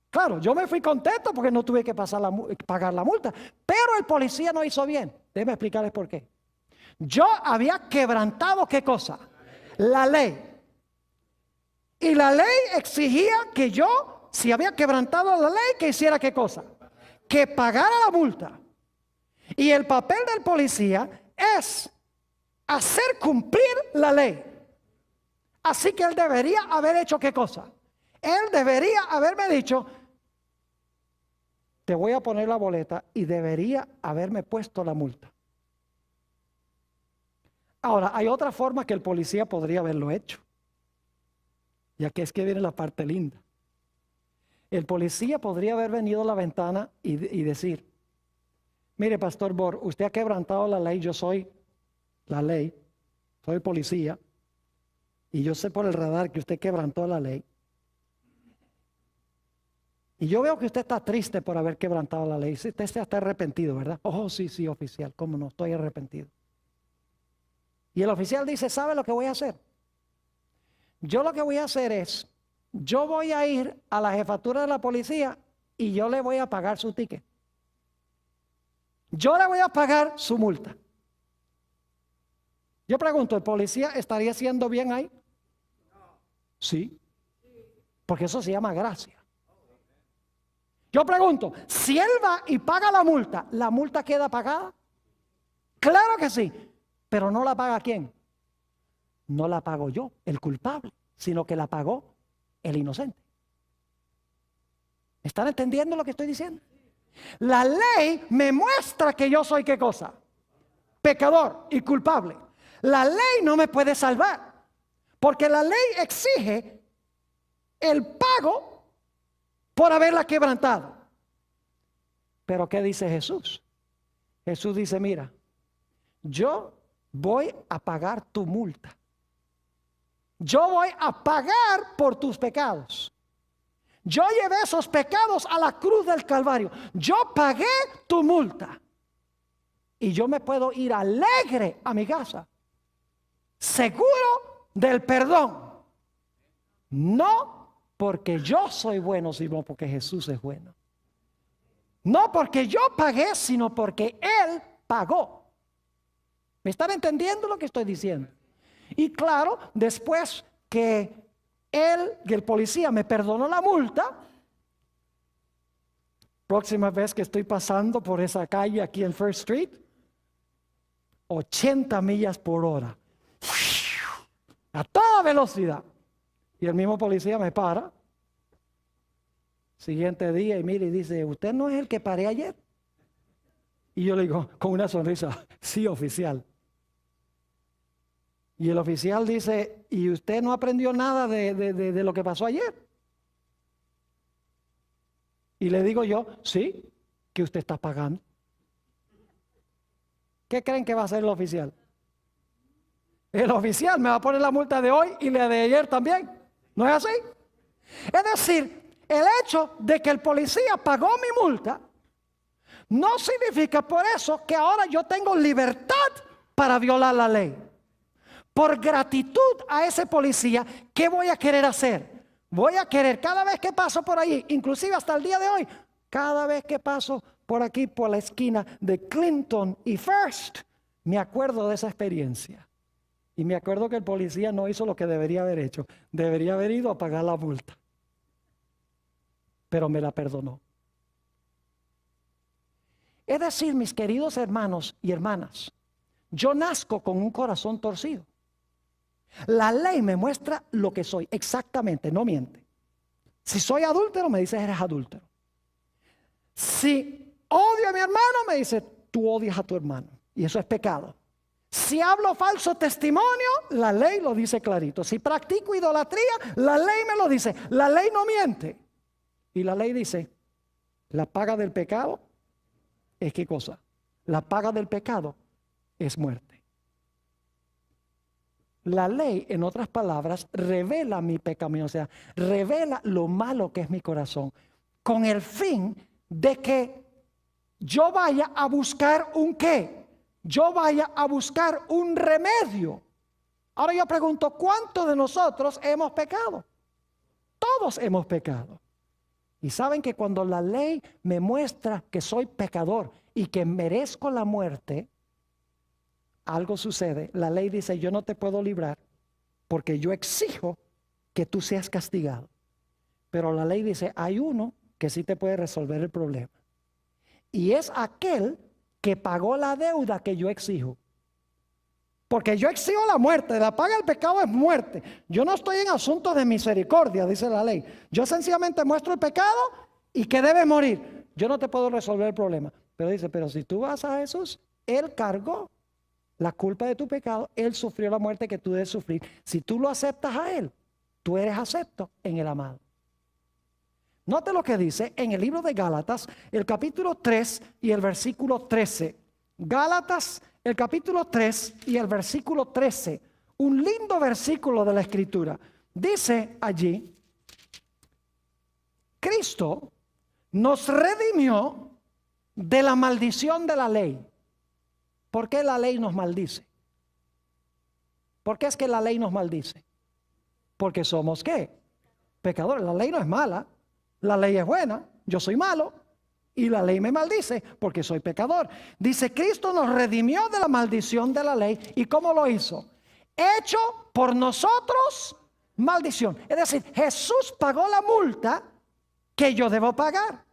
Claro, yo me fui contento porque no tuve que pagar la multa. Pero el policía no hizo bien. Déjenme explicarles por qué. Yo había quebrantado, ¿qué cosa? La ley. Y la ley exigía que yo, si había quebrantado la ley, que hiciera ¿qué cosa? Que pagara la multa. Y el papel del policía es hacer cumplir la ley. Así que él debería haber hecho ¿qué cosa? Él debería haberme dicho, te voy a poner la boleta, y debería haberme puesto la multa. Ahora, hay otra forma que el policía podría haberlo hecho. Y aquí es que viene la parte linda. El policía podría haber venido a la ventana y decir, mire, Pastor Bor, usted ha quebrantado la ley, yo soy la ley, soy policía, y yo sé por el radar que usted quebrantó la ley. Y yo veo que usted está triste por haber quebrantado la ley. Usted está arrepentido, ¿verdad? Oh, sí, sí, oficial, cómo no, estoy arrepentido. Y el oficial dice, ¿sabe lo que voy a hacer? Yo lo que voy a hacer es, yo voy a ir a la jefatura de la policía y yo le voy a pagar su ticket. Yo le voy a pagar su multa. Yo pregunto, ¿el policía estaría haciendo bien ahí? Sí, porque eso se llama gracia. Yo pregunto, si él va y paga la multa queda pagada. Claro que sí, pero no la paga ¿quién? No la pago yo, el culpable, sino que la pagó el inocente. ¿Están entendiendo lo que estoy diciendo? La ley me muestra que yo soy ¿qué cosa? Pecador y culpable. La ley no me puede salvar, porque la ley exige el pago por haberla quebrantado. Pero ¿qué dice Jesús? Jesús dice, mira, yo voy a pagar tu multa. Yo voy a pagar por tus pecados. Yo llevé esos pecados a la cruz del Calvario. Yo pagué tu multa. Y yo me puedo ir alegre a mi casa, seguro del perdón. No porque yo soy bueno, sino porque Jesús es bueno. No porque yo pagué, sino porque Él pagó. ¿Me están entendiendo lo que estoy diciendo? Y claro, después que el policía me perdonó la multa, próxima vez que estoy pasando por esa calle aquí en First Street, 80 millas por hora, a toda velocidad. Y el mismo policía me para, siguiente día, y mira y dice, ¿usted no es el que paré ayer? Y yo le digo con una sonrisa, sí, oficial. Y el oficial dice, ¿y usted no aprendió nada de lo que pasó ayer? Y le digo yo, sí, que usted está pagando. ¿Qué creen que va a hacer el oficial? El oficial me va a poner la multa de hoy y la de ayer también. ¿No es así? Es decir, el hecho de que el policía pagó mi multa no significa por eso que ahora yo tengo libertad para violar la ley. Por gratitud a ese policía, ¿qué voy a querer hacer? Voy a querer cada vez que paso por ahí, inclusive hasta el día de hoy, cada vez que paso por aquí, por la esquina de Clinton y First, me acuerdo de esa experiencia. Y me acuerdo que el policía no hizo lo que debería haber hecho. Debería haber ido a pagar la multa. Pero me la perdonó. Es decir, mis queridos hermanos y hermanas, yo nazco con un corazón torcido. La ley me muestra lo que soy, exactamente, no miente. Si soy adúltero, me dice eres adúltero. Si odio a mi hermano, me dice tú odias a tu hermano. Y eso es pecado. Si hablo falso testimonio, la ley lo dice clarito. Si practico idolatría, la ley me lo dice. La ley no miente. Y la ley dice, la paga del pecado es ¿qué cosa? La paga del pecado es muerte. La ley, en otras palabras, revela mi pecaminosidad, revela lo malo que es mi corazón, con el fin de que yo vaya a buscar un ¿qué? Yo vaya a buscar un remedio. Ahora yo pregunto, ¿cuántos de nosotros hemos pecado? Todos hemos pecado. Y saben que cuando la ley me muestra que soy pecador y que merezco la muerte, algo sucede. La ley dice, yo no te puedo librar porque yo exijo que tú seas castigado. Pero la ley dice, hay uno que sí te puede resolver el problema. Y es aquel que pagó la deuda que yo exijo. Porque yo exijo la muerte, la paga del pecado es muerte. Yo no estoy en asuntos de misericordia, dice la ley. Yo sencillamente muestro el pecado y que debe morir. Yo no te puedo resolver el problema. Pero dice, pero si tú vas a Jesús, Él cargó la culpa de tu pecado, Él sufrió la muerte que tú debes sufrir. Si tú lo aceptas a Él, tú eres acepto en el amado. Note lo que dice en el libro de Gálatas, el capítulo 3 y el versículo 13. Gálatas, el capítulo 3 y el versículo 13. Un lindo versículo de la Escritura. Dice allí, Cristo nos redimió de la maldición de la ley. ¿Por qué la ley nos maldice? ¿Por qué es que la ley nos maldice? Porque somos ¿qué? Pecadores. La ley no es mala. La ley es buena, yo soy malo y la ley me maldice porque soy pecador. Dice, Cristo nos redimió de la maldición de la ley. ¿Y cómo lo hizo? Hecho por nosotros maldición. Es decir, Jesús pagó la multa que yo debo pagar.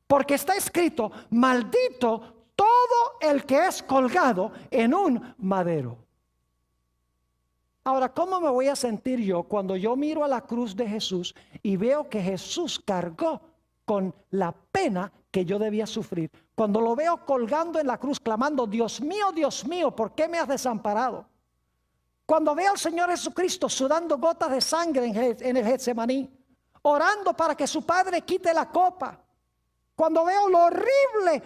Porque está escrito, maldito todo el que es colgado en un madero. Ahora, ¿cómo me voy a sentir yo cuando yo miro a la cruz de Jesús y veo que Jesús cargó con la pena que yo debía sufrir? Cuando lo veo colgando en la cruz clamando, Dios mío, ¿por qué me has desamparado? Cuando veo al Señor Jesucristo sudando gotas de sangre en el Getsemaní, orando para que su Padre quite la copa. Cuando veo lo horrible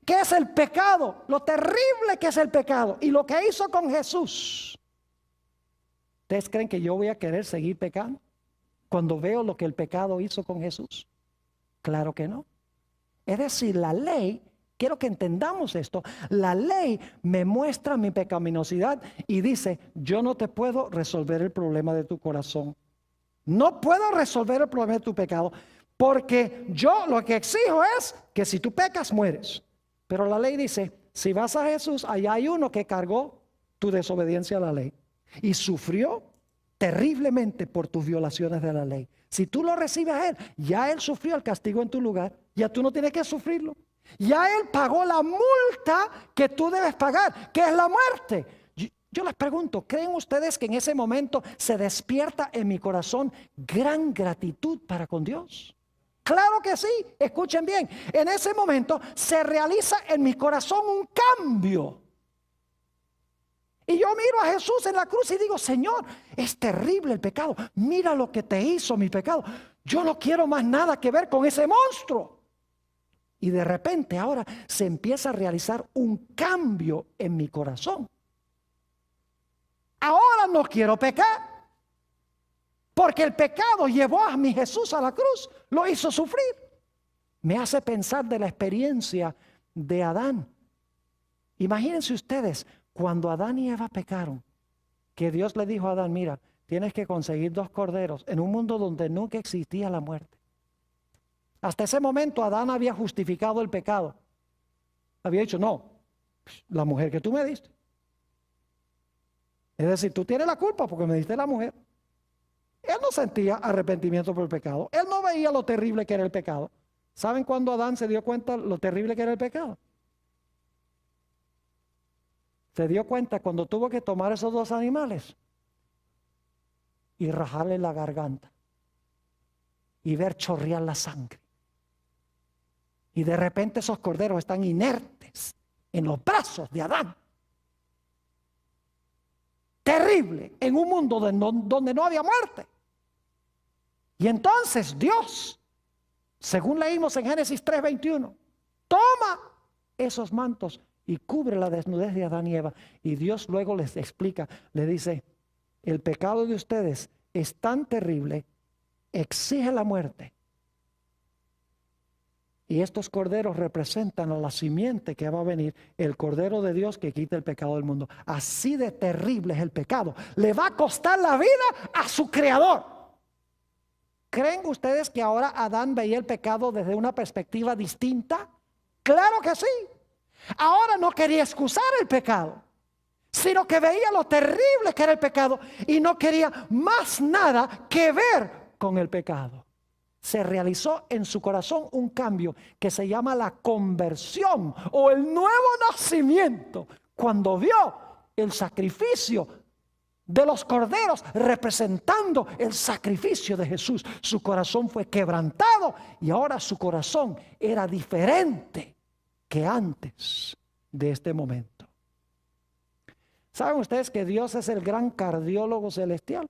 que es el pecado, lo terrible que es el pecado y lo que hizo con Jesús. ¿Ustedes creen que yo voy a querer seguir pecando cuando veo lo que el pecado hizo con Jesús? Claro que no. Es decir, la ley, quiero que entendamos esto, la ley me muestra mi pecaminosidad y dice, yo no te puedo resolver el problema de tu corazón. No puedo resolver el problema de tu pecado porque yo lo que exijo es que si tú pecas, mueres. Pero la ley dice, si vas a Jesús, allá hay uno que cargó tu desobediencia a la ley. Y sufrió terriblemente por tus violaciones de la ley. Si tú lo recibes a Él, ya Él sufrió el castigo en tu lugar. Ya tú no tienes que sufrirlo. Ya Él pagó la multa que tú debes pagar, que es la muerte. Yo les pregunto, ¿creen ustedes que en ese momento se despierta en mi corazón gran gratitud para con Dios? Claro que sí, escuchen bien. En ese momento se realiza en mi corazón un cambio. Y yo miro a Jesús en la cruz y digo, Señor, es terrible el pecado. Mira lo que te hizo mi pecado. Yo no quiero más nada que ver con ese monstruo. Y de repente ahora se empieza a realizar un cambio en mi corazón. Ahora no quiero pecar. Porque el pecado llevó a mi Jesús a la cruz. Lo hizo sufrir. Me hace pensar de la experiencia de Adán. Imagínense ustedes. Cuando Adán y Eva pecaron, que Dios le dijo a Adán, mira, tienes que conseguir 2 corderos en un mundo donde nunca existía la muerte. Hasta ese momento Adán había justificado el pecado. Había dicho, no, la mujer que tú me diste. Es decir, tú tienes la culpa porque me diste la mujer. Él no sentía arrepentimiento por el pecado. Él no veía lo terrible que era el pecado. ¿Saben cuándo Adán se dio cuenta lo terrible que era el pecado? Se dio cuenta cuando tuvo que tomar esos 2 animales y rajarle la garganta y ver chorrear la sangre. Y de repente esos corderos están inertes en los brazos de Adán. Terrible, en un mundo donde no había muerte. Y entonces Dios, según leímos en Génesis 3:21, toma esos mantos y cubre la desnudez de Adán y Eva. Y Dios luego les explica, le dice, el pecado de ustedes es tan terrible, exige la muerte. Y estos corderos representan a la simiente que va a venir, el Cordero de Dios que quita el pecado del mundo. Así de terrible es el pecado. Le va a costar la vida a su creador. ¿Creen ustedes que ahora Adán veía el pecado desde una perspectiva distinta? Claro que sí. Ahora no quería excusar el pecado, sino que veía lo terrible que era el pecado y no quería más nada que ver con el pecado. se realizó en su corazón un cambio que se llama la conversión o el nuevo nacimiento. Cuando vio el sacrificio de los corderos representando el sacrificio de Jesús, su corazón fue quebrantado y ahora su corazón era diferente que antes de este momento. ¿Saben ustedes que Dios es el gran cardiólogo celestial?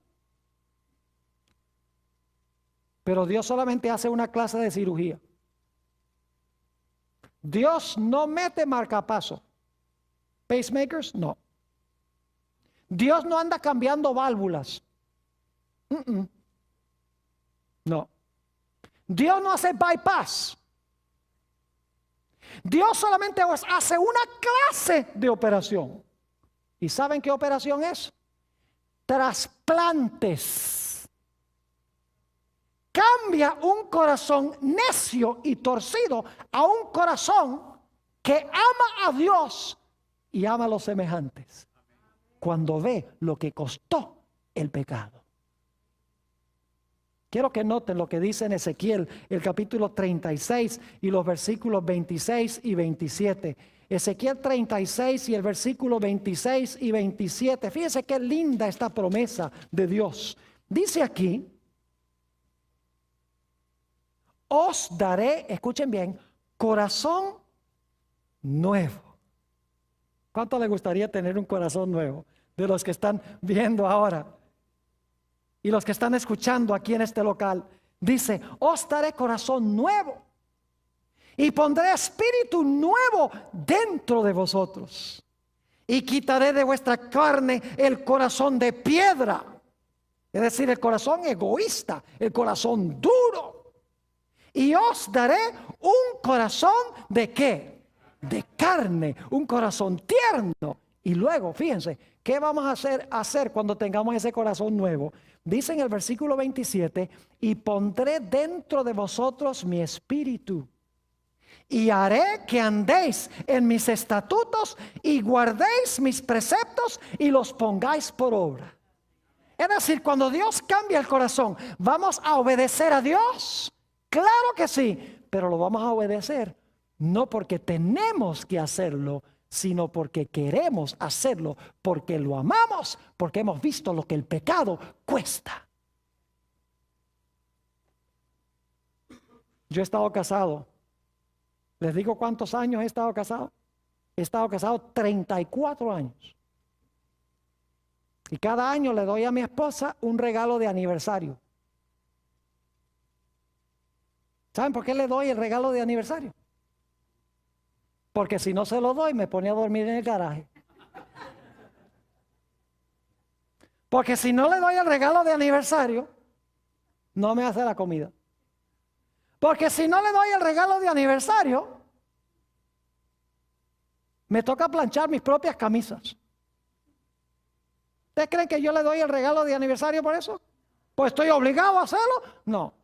Pero Dios solamente hace una clase de cirugía. Dios no mete marcapaso. Pacemakers, no. Dios no anda cambiando válvulas. No. Dios no hace bypass. Dios solamente hace una clase de operación. ¿Y saben qué operación es? Trasplantes. Cambia un corazón necio y torcido a un corazón que ama a Dios y ama a los semejantes. Cuando ve lo que costó el pecado. Quiero que noten lo que dice en Ezequiel, el capítulo 36 y los versículos 26 y 27. Ezequiel 36 y el versículo 26 y 27. Fíjense qué linda esta promesa de Dios. Dice aquí: os daré, escuchen bien, corazón nuevo. ¿Cuánto le gustaría tener un corazón nuevo? De los que están viendo ahora y los que están escuchando aquí en este local. Dice: os daré corazón nuevo y pondré espíritu nuevo dentro de vosotros y quitaré de vuestra carne el corazón de piedra, es decir, el corazón egoísta, el corazón duro, y os daré un corazón ¿de qué? De carne, un corazón tierno. Y luego, fíjense, ¿qué vamos a hacer cuando tengamos ese corazón nuevo? Dice en el versículo 27, y pondré dentro de vosotros mi espíritu, y haré que andéis en mis estatutos, y guardéis mis preceptos, y los pongáis por obra. Es decir, cuando Dios cambia el corazón, ¿vamos a obedecer a Dios? Claro que sí, pero lo vamos a obedecer, no porque tenemos que hacerlo, sino porque queremos hacerlo, porque lo amamos, porque hemos visto lo que el pecado cuesta. Yo he estado casado. ¿Les digo cuántos años he estado casado? He estado casado 34 años. Y cada año le doy a mi esposa un regalo de aniversario. ¿Saben por qué le doy el regalo de aniversario? Porque si no se lo doy, me pone a dormir en el garaje. Porque si no le doy el regalo de aniversario, no me hace la comida. Porque si no le doy el regalo de aniversario, me toca planchar mis propias camisas. ¿Ustedes creen que yo le doy el regalo de aniversario por eso? ¿Pues estoy obligado a hacerlo? No.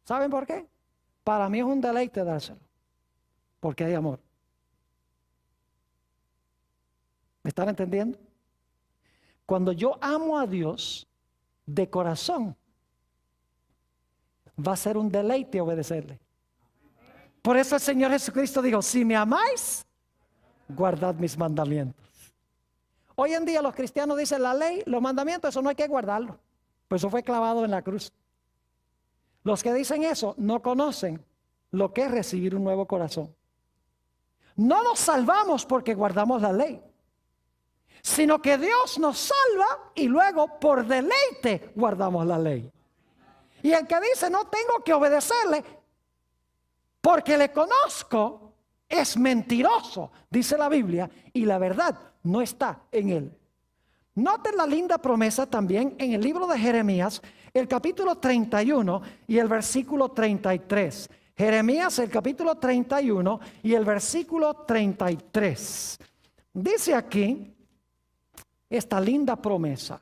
¿Saben por qué? Para mí es un deleite dárselo. Porque hay amor. ¿Me están entendiendo? Cuando yo amo a Dios de corazón, va a ser un deleite obedecerle. Por eso el Señor Jesucristo dijo: si me amáis, guardad mis mandamientos. Hoy en día los cristianos dicen: la ley, los mandamientos, eso no hay que guardarlo, pues eso fue clavado en la cruz. Los que dicen eso no conocen lo que es recibir un nuevo corazón. No nos salvamos porque guardamos la ley, sino que Dios nos salva y luego por deleite guardamos la ley. Y el que dice: no tengo que obedecerle porque le conozco, es mentiroso, dice la Biblia, y la verdad no está en él. Noten la linda promesa también en el libro de Jeremías, el capítulo 31 y el versículo 33. Jeremías, el capítulo 31 y el versículo 33. Dice aquí esta linda promesa: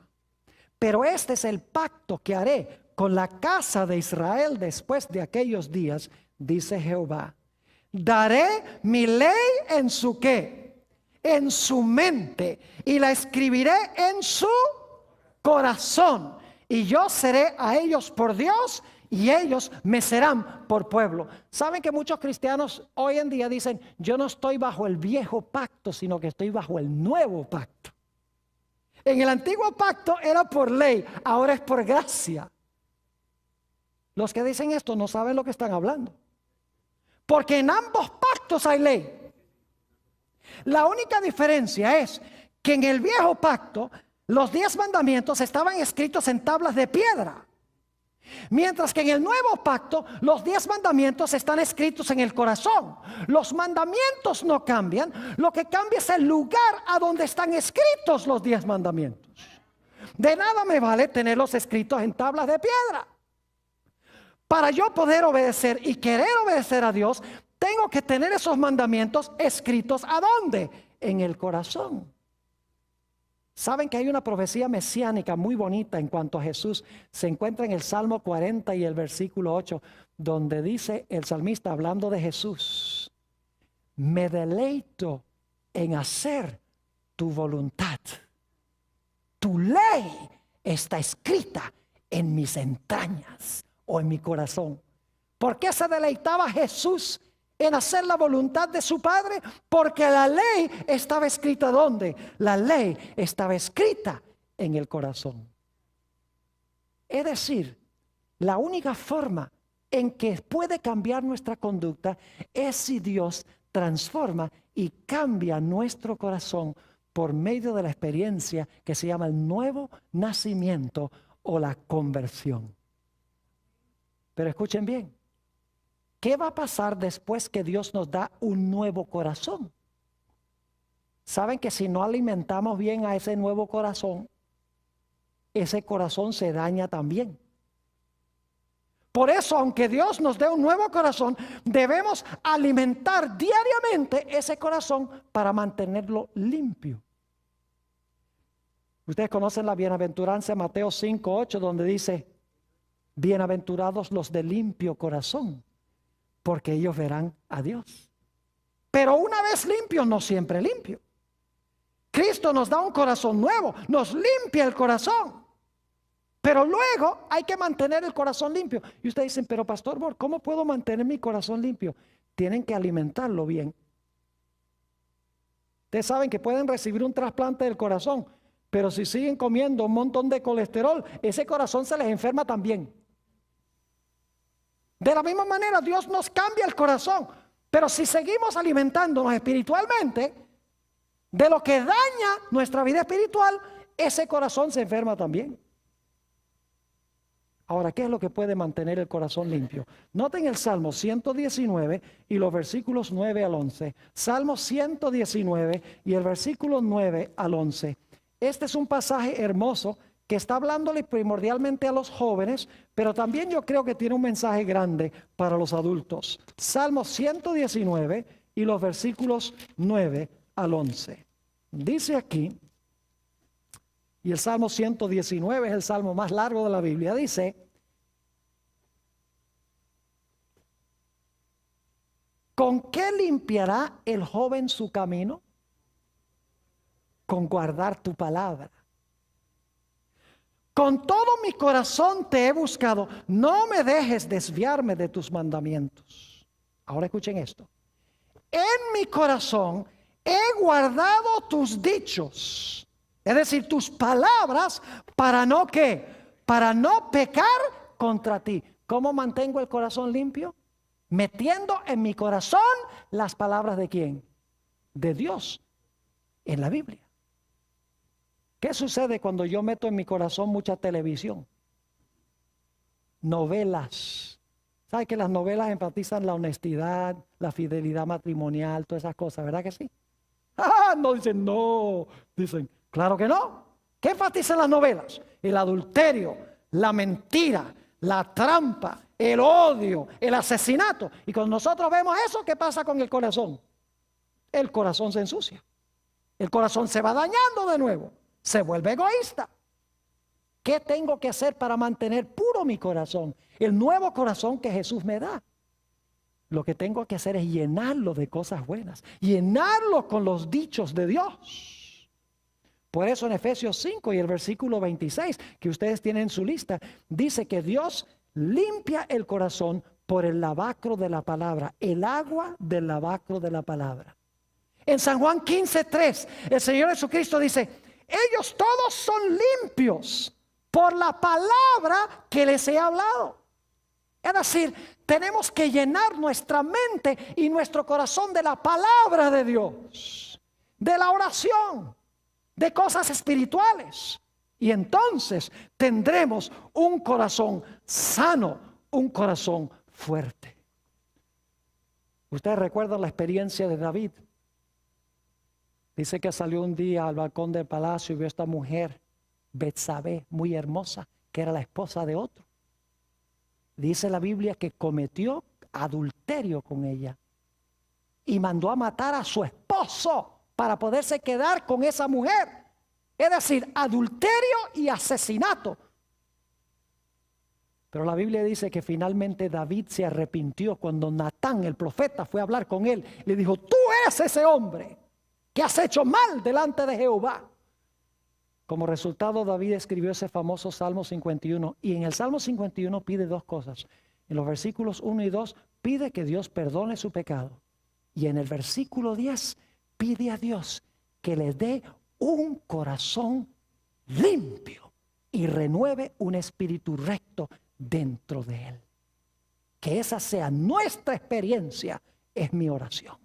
pero este es el pacto que haré con la casa de Israel después de aquellos días, dice Jehová. Daré mi ley en su ¿qué? En su mente, y la escribiré en su corazón, y yo seré a ellos por Dios y ellos me serán por pueblo. ¿Saben que muchos cristianos hoy en día dicen, yo no estoy bajo el viejo pacto, sino que estoy bajo el nuevo pacto? En el antiguo pacto era por ley, ahora es por gracia. Los que dicen esto no saben lo que están hablando. Porque en ambos pactos hay ley. La única diferencia es que en el viejo pacto los 10 mandamientos estaban escritos en tablas de piedra. Mientras que en el nuevo pacto los 10 mandamientos están escritos en el corazón. Los mandamientos no cambian, lo que cambia es el lugar a donde están escritos los 10 mandamientos. De nada me vale tenerlos escritos en tablas de piedra. Para yo poder obedecer y querer obedecer a Dios, tengo que tener esos mandamientos escritos ¿a dónde? En el corazón. Saben que hay una profecía mesiánica muy bonita en cuanto a Jesús. Se encuentra en el Salmo 40 y el versículo 8, donde dice el salmista hablando de Jesús: me deleito en hacer tu voluntad. Tu ley está escrita en mis entrañas o en mi corazón. ¿Por qué se deleitaba Jesús en hacer la voluntad de su Padre? Porque la ley estaba escrita ¿dónde? La ley estaba escrita en el corazón. Es decir, la única forma en que puede cambiar nuestra conducta es si Dios transforma y cambia nuestro corazón por medio de la experiencia que se llama el nuevo nacimiento o la conversión. Pero escuchen bien, ¿qué va a pasar después que Dios nos da un nuevo corazón? Saben que si no alimentamos bien a ese nuevo corazón, ese corazón se daña también. Por eso, aunque Dios nos dé un nuevo corazón, debemos alimentar diariamente ese corazón para mantenerlo limpio. Ustedes conocen la bienaventuranza Mateo 5:8, donde dice: bienaventurados los de limpio corazón, porque ellos verán a Dios. Pero una vez limpio, no siempre limpio. Cristo nos da un corazón nuevo, nos limpia el corazón. Pero luego hay que mantener el corazón limpio. Y ustedes dicen, pero pastor, ¿cómo puedo mantener mi corazón limpio? Tienen que alimentarlo bien. Ustedes saben que pueden recibir un trasplante del corazón, pero si siguen comiendo un montón de colesterol, ese corazón se les enferma también. De la misma manera, Dios nos cambia el corazón, pero si seguimos alimentándonos espiritualmente de lo que daña nuestra vida espiritual, ese corazón se enferma también. Ahora, ¿qué es lo que puede mantener el corazón limpio? Noten el Salmo 119 y los versículos 9 al 11. Salmo 119 y el versículo 9 al 11. Este es un pasaje hermoso que está hablándole primordialmente a los jóvenes, pero también yo creo que tiene un mensaje grande para los adultos. Salmo 119 y los versículos 9 al 11. Dice aquí, y el Salmo 119 es el salmo más largo de la Biblia, dice: ¿con qué limpiará el joven su camino? Con guardar tu palabra. Con todo mi corazón te he buscado, no me dejes desviarme de tus mandamientos. Ahora escuchen esto. En mi corazón he guardado tus dichos. Es decir, tus palabras, ¿para no qué? Para no pecar contra ti. ¿Cómo mantengo el corazón limpio? Metiendo en mi corazón las palabras ¿de quién? De Dios, en la Biblia. ¿Qué sucede cuando yo meto en mi corazón mucha televisión? Novelas. ¿Sabe que las novelas enfatizan la honestidad, la fidelidad matrimonial, todas esas cosas, verdad que sí? No dicen no, dicen claro que no. ¿Qué enfatizan las novelas? El adulterio, la mentira, la trampa, el odio, el asesinato. Y cuando nosotros vemos eso, ¿qué pasa con el corazón? El corazón se ensucia. El corazón se va dañando de nuevo. Se vuelve egoísta. ¿Qué tengo que hacer para mantener puro mi corazón? El nuevo corazón que Jesús me da. Lo que tengo que hacer es llenarlo de cosas buenas. Llenarlo con los dichos de Dios. Por eso en Efesios 5 y el versículo 26, que ustedes tienen en su lista, dice que Dios limpia el corazón por el lavacro de la palabra, el agua del lavacro de la palabra. En San Juan 15:3, el Señor Jesucristo dice, ellos todos son limpios por la palabra que les he hablado. Es decir, tenemos que llenar nuestra mente y nuestro corazón de la palabra de Dios, de la oración, de cosas espirituales. Y entonces tendremos un corazón sano, un corazón fuerte. Ustedes recuerdan la experiencia de David. Dice que salió un día al balcón del palacio y vio a esta mujer, Betsabé, muy hermosa, que era la esposa de otro. Dice la Biblia que cometió adulterio con ella y mandó a matar a su esposo para poderse quedar con esa mujer. Es decir, adulterio y asesinato. Pero la Biblia dice que finalmente David se arrepintió cuando Natán, el profeta, fue a hablar con él. Le dijo, tú eres ese hombre que has hecho mal delante de Jehová. Como resultado, David escribió ese famoso Salmo 51. Y en el Salmo 51 pide dos cosas. En los versículos 1 y 2 pide que Dios perdone su pecado. Y en el versículo 10 pide a Dios que le dé un corazón limpio y renueve un espíritu recto dentro de él. Que esa sea nuestra experiencia, es mi oración.